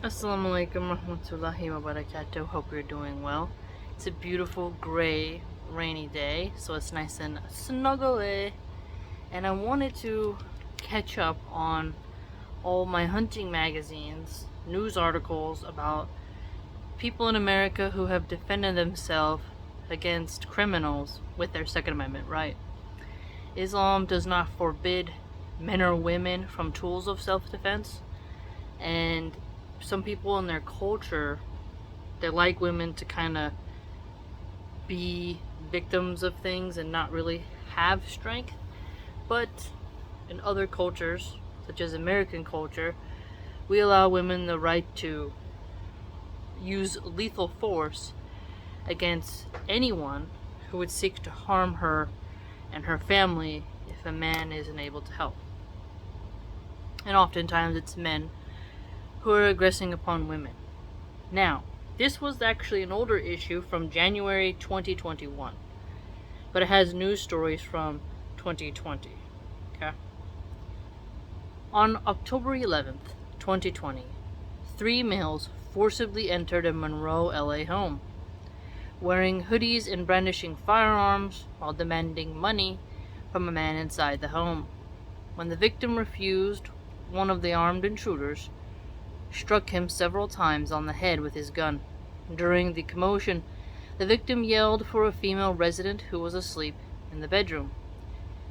Assalamu alaikum warahmatullahi wabarakatuh. Hope you're doing well. It's a beautiful, gray, rainy day, so it's nice and snuggly. And I wanted to catch up on all my hunting magazines, news articles about people in America who have defended themselves against criminals with their Second Amendment right. Islam does not forbid men or women from tools of self-defense, and some people in their culture, they like women to kind of be victims of things and not really have strength. But in other cultures, such as American culture, we allow women the right to use lethal force against anyone who would seek to harm her and her family if a man isn't able to help. And oftentimes it's men who are aggressing upon women. Now, this was actually an older issue from January 2021, but it has news stories from 2020. Okay? On October 11th, 2020, 3 males forcibly entered a Monroe, LA home, wearing hoodies and brandishing firearms while demanding money from a man inside the home. When the victim refused, one of the armed intruders struck him several times on the head with his gun. During the commotion, the victim yelled for a female resident who was asleep in the bedroom.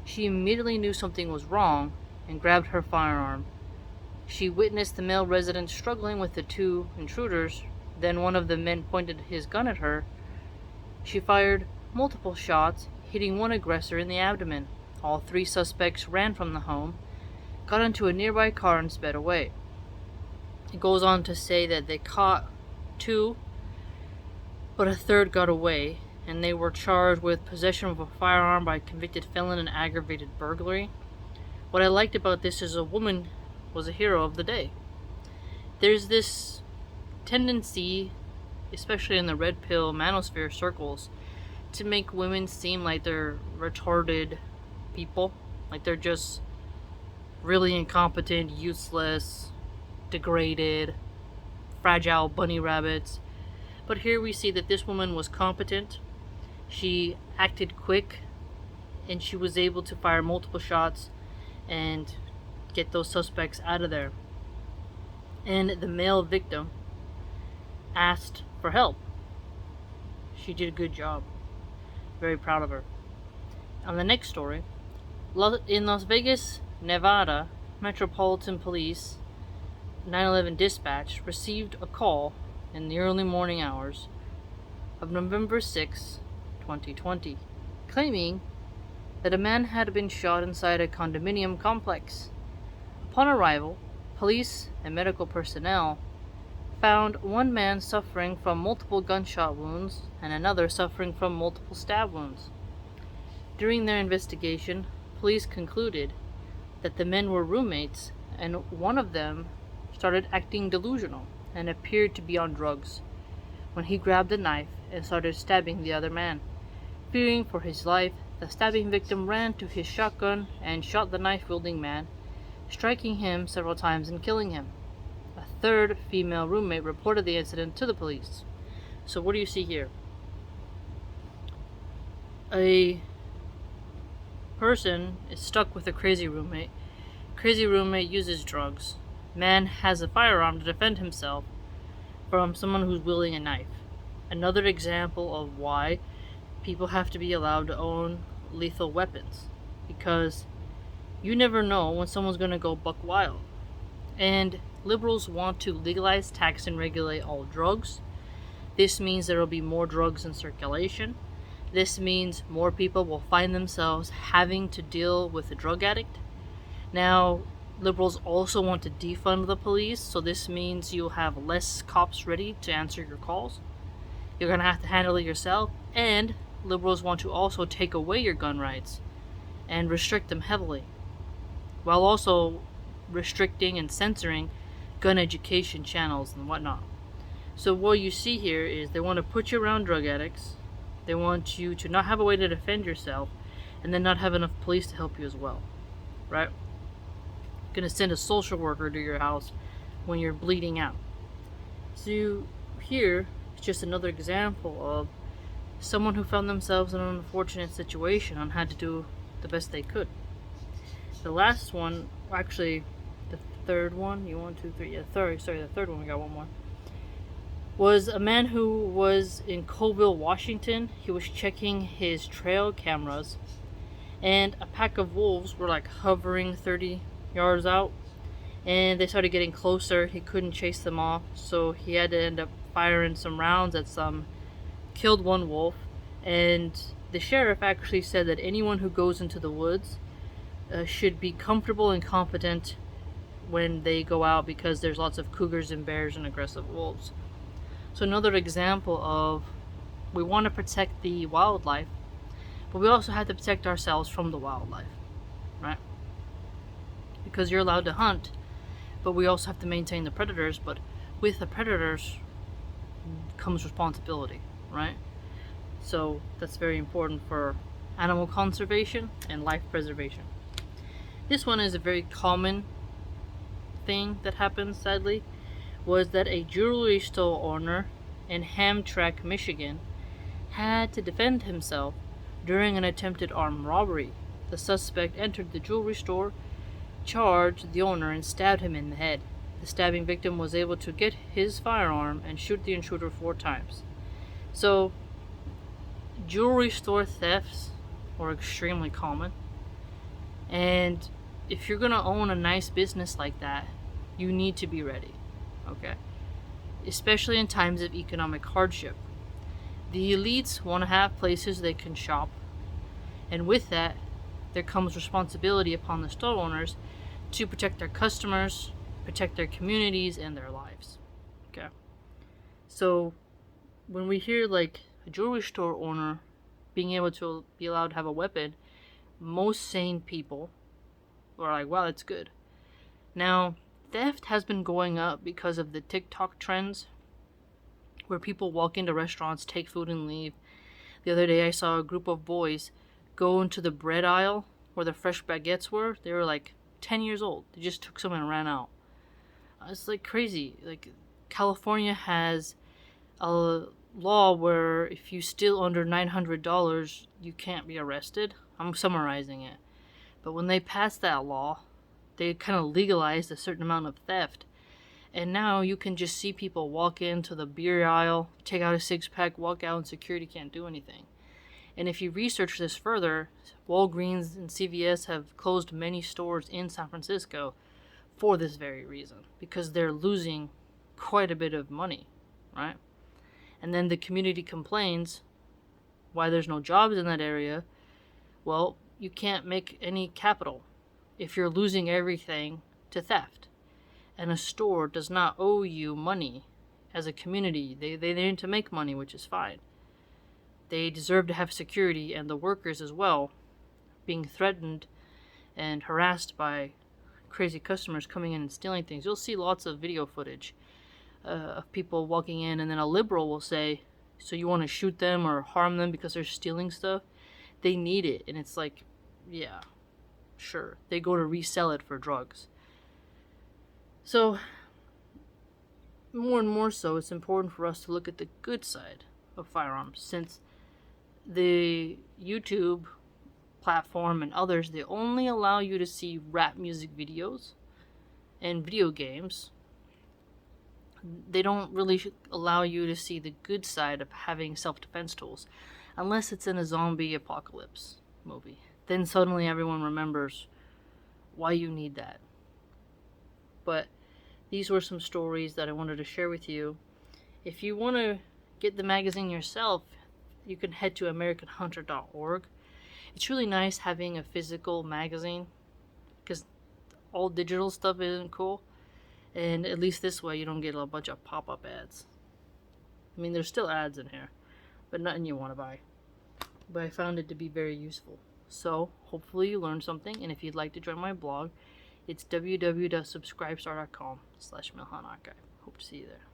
She immediately knew something was wrong and grabbed her firearm. She witnessed the male resident struggling with the two intruders. Then one of the men pointed his gun at her. She fired multiple shots, hitting one aggressor in the abdomen. All 3 suspects ran from the home, got into a nearby car, and sped away. It goes on to say that they caught 2, but a third got away, and they were charged with possession of a firearm by a convicted felon and aggravated burglary. What I liked about this is a woman was a hero of the day. There's this tendency, especially in the red pill manosphere circles, to make women seem like they're retarded people, like they're just really incompetent, useless, degraded, fragile bunny rabbits. But here we see that this woman was competent. She acted quick, and she was able to fire multiple shots and get those suspects out of there. And the male victim asked for help. She did a good job. Very proud of her. On the next story, in Las Vegas, Nevada, Metropolitan Police 911 dispatch received a call in the early morning hours of November 6, 2020, claiming that a man had been shot inside a condominium complex. Upon arrival, police and medical personnel found one man suffering from multiple gunshot wounds and another suffering from multiple stab wounds. During their investigation, police concluded that the men were roommates, and one of them started acting delusional and appeared to be on drugs when he grabbed a knife and started stabbing the other man. Fearing for his life, the stabbing victim ran to his shotgun and shot the knife-wielding man, striking him several times and killing him. A third female roommate reported the incident to the police. So what do you see here? A person is stuck with a crazy roommate. Crazy roommate uses drugs. Man has a firearm to defend himself from someone who's wielding a knife. Another example of why people have to be allowed to own lethal weapons, because you never know when someone's going to go buck wild. And liberals want to legalize, tax, and regulate all drugs. This means there will be more drugs in circulation. This means more people will find themselves having to deal with a drug addict. Now, liberals also want to defund the police, so this means you'll have less cops ready to answer your calls. You're going to have to handle it yourself, and liberals want to also take away your gun rights and restrict them heavily, while also restricting and censoring gun education channels and whatnot. So what you see here is they want to put you around drug addicts, they want you to not have a way to defend yourself, and then not have enough police to help you as well, right? Gonna send a social worker to your house when you're bleeding out. So here is just another example of someone who found themselves in an unfortunate situation and had to do the best they could. The last one, actually, the third one, the third one, we got one more, was a man who was in Colville, Washington. He was checking his trail cameras, and a pack of wolves were like hovering 30 yards out, and they started getting closer. He couldn't chase them off, so he had to end up firing some rounds at some, killed one wolf, and the sheriff actually said that anyone who goes into the woods should be comfortable and confident when they go out, because there's lots of cougars and bears and aggressive wolves. So another example of, we want to protect the wildlife, but we also have to protect ourselves from the wildlife, right? Because you're allowed to hunt, but we also have to maintain the predators, but with the predators comes responsibility, right? So that's very important for animal conservation and life preservation. This one is a very common thing that happens, sadly, was that a jewelry store owner in Hamtramck, Michigan, had to defend himself during an attempted armed robbery. The suspect entered the jewelry store, charged the owner, and stabbed him in the head. The stabbing victim was able to get his firearm and shoot the intruder 4 times. So, jewelry store thefts are extremely common, and if you're gonna own a nice business like that, you need to be ready, okay? Especially in times of economic hardship. The elites want to have places they can shop, and with that, there comes responsibility upon the store owners to protect their customers, protect their communities, and their lives, okay? So, when we hear like a jewelry store owner being able to be allowed to have a weapon, most sane people are like, wow, that's good. Now, theft has been going up because of the TikTok trends where people walk into restaurants, take food, and leave. The other day I saw a group of boys go into the bread aisle where the fresh baguettes were. They were like 10 years old. They just took some and ran out. It's like crazy. Like, California has a law where if you steal under $900, you can't be arrested. I'm summarizing it. But when they passed that law, they kind of legalized a certain amount of theft. And now you can just see people walk into the beer aisle, take out a 6-pack, walk out, and security can't do anything. And if you research this further, Walgreens and CVS have closed many stores in San Francisco for this very reason, because they're losing quite a bit of money, right? And then the community complains why there's no jobs in that area. Well, you can't make any capital if you're losing everything to theft. And a store does not owe you money as a community. They need to make money, which is fine. They deserve to have security, and the workers as well, being threatened and harassed by crazy customers coming in and stealing things. You'll see lots of video footage of people walking in, and then a liberal will say, so you want to shoot them or harm them because they're stealing stuff? They need it. And it's like, yeah, sure. They go to resell it for drugs. So, more and more so, it's important for us to look at the good side of firearms, since the YouTube platform and others, they only allow you to see rap music videos and video games. They don't really allow you to see the good side of having self-defense tools, unless it's in a zombie apocalypse movie. Then suddenly everyone remembers why you need that. But these were some stories that I wanted to share with you. If you want to get the magazine yourself, you can head to AmericanHunter.org. It's really nice having a physical magazine, because all digital stuff isn't cool. And at least this way you don't get a bunch of pop-up ads. I mean, there's still ads in here, but nothing you want to buy. But I found it to be very useful. So, hopefully you learned something, and if you'd like to join my blog, it's www.subscribestar.com/MilahanArchive. Hope to see you there.